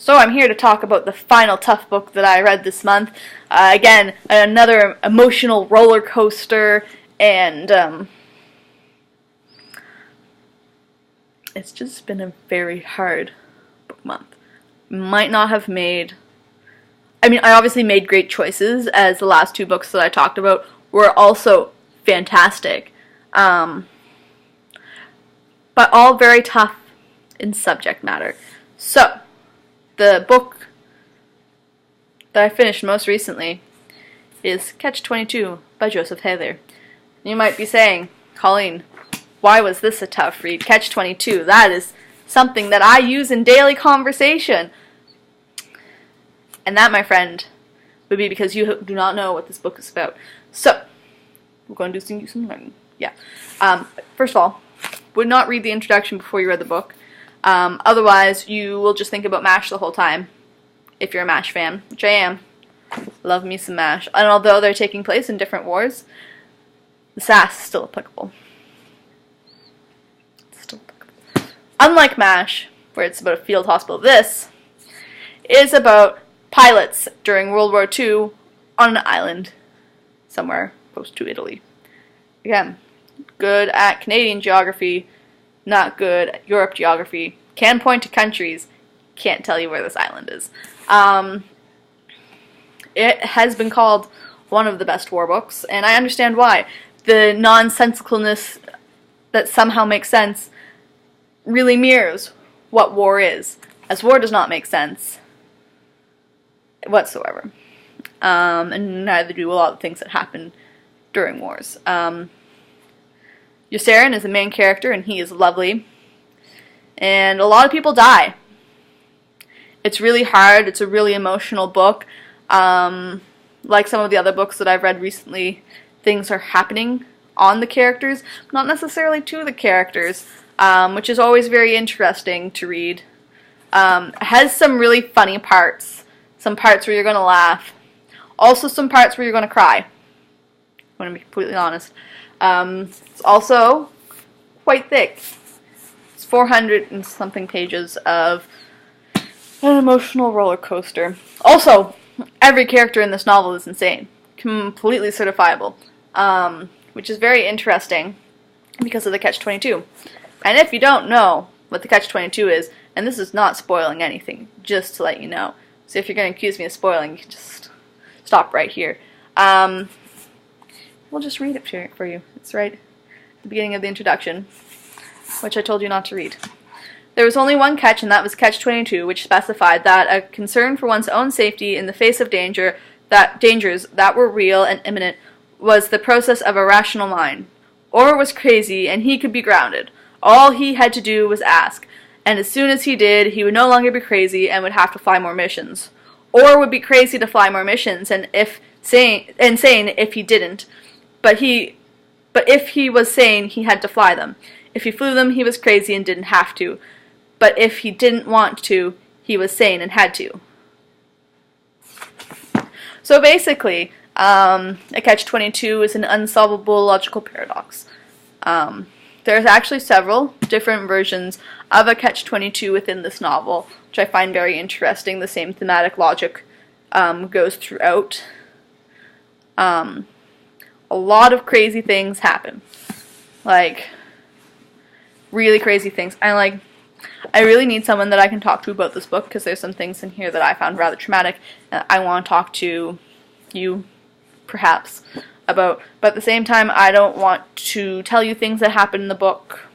So I'm here to talk about the final tough book that I read this month. Again, another emotional roller coaster, and it's just been a very hard book month. Might not have made... I obviously made great choices, as the last two books that I talked about were also fantastic. But all very tough in subject matter. So, the book that I finished most recently is Catch-22 by Joseph Heather. You might be saying, Colleen, why was this a tough read? Catch-22, that is something that I use in daily conversation. And that, my friend, would be because you do not know what this book is about. So, we're going to do some learning. Yeah. First of all, would not read the introduction before you read the book. Otherwise, you will just think about MASH the whole time, if you're a MASH fan, which I am. Love me some MASH. And although they're taking place in different wars, the sass is still applicable. Unlike MASH, where it's about a field hospital, this is about pilots during World War II on an island somewhere close to Italy. Again, good at Canadian geography, not good at Europe geography. Can point to countries, can't tell you where this island is. It has been called one of the best war books, and I understand why. The nonsensicalness that somehow makes sense really mirrors what war is, as war does not make sense whatsoever. And neither do a lot of things that happen during wars. Yosarin is the main character, and he is lovely. And a lot of people die. It's really hard. It's a really emotional book. Like some of the other books that I've read recently, things are happening on the characters, not necessarily to the characters, which is always very interesting to read. It has some really funny parts. Some parts where you're going to laugh. Also some parts where you're going to cry. I'm going to be completely honest. It's also quite thick. It's 400 and something pages of an emotional roller coaster. Also, every character in this novel is insane. Completely certifiable. Which is very interesting because of the Catch-22. And if you don't know what the Catch-22 is, and this is not spoiling anything, just to let you know. So if you're going to accuse me of spoiling, you can just stop right here. We'll just read it for you. It's right at the beginning of the introduction, which I told you not to read. There was only one catch, and that was Catch-22, which specified that a concern for one's own safety in the face of dangers that were real and imminent was the process of a rational mind. Or was crazy, and he could be grounded. All he had to do was ask, and as soon as he did, he would no longer be crazy and would have to fly more missions. Or would be crazy to fly more missions, and insane if he didn't. But if he was sane, he had to fly them. If he flew them, he was crazy and didn't have to. But if he didn't want to, he was sane and had to. So basically, a Catch-22 is an unsolvable logical paradox. There's actually several different versions of a Catch-22 within this novel, which I find very interesting. The same thematic logic goes throughout. A lot of crazy things happen. Like, really crazy things. I really need someone that I can talk to about this book, because there's some things in here that I found rather traumatic, and I want to talk to you, perhaps, about. But at the same time, I don't want to tell you things that happen in the book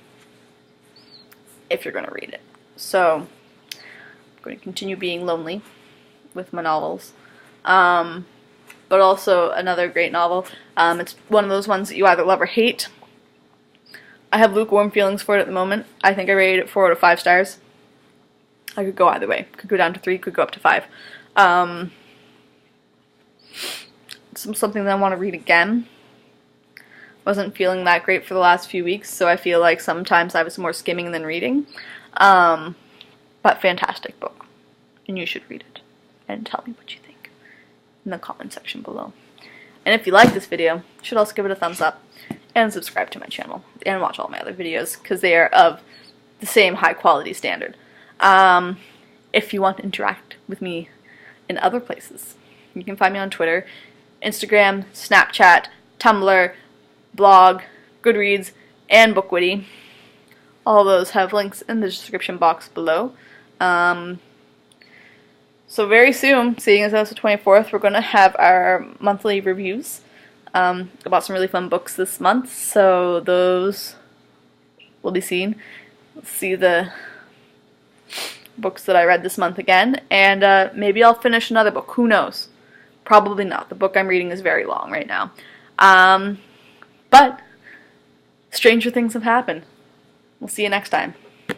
if you're going to read it. So, I'm going to continue being lonely with my novels. But also another great novel. It's one of those ones that you either love or hate. I have lukewarm feelings for it at the moment. I think I rated it 4 out of 5 stars. I could go either way. Could go down to 3, could go up to 5. It's something that I want to read again. Wasn't feeling that great for the last few weeks, so I feel like sometimes I was more skimming than reading. But fantastic book. And you should read it. And tell me what you think in the comment section below. And if you like this video, you should also give it a thumbs up and subscribe to my channel and watch all my other videos, because they are of the same high quality standard. if you want to interact with me in other places. You can find me on Twitter, Instagram, Snapchat, Tumblr, blog, Goodreads, and Bookwitty. All those have links in the description box below. So very soon, seeing as it's the 24th, we're going to have our monthly reviews about some really fun books this month. So those will be seen. Let's see the books that I read this month again, and maybe I'll finish another book. Who knows? Probably not. The book I'm reading is very long right now. But stranger things have happened. We'll see you next time.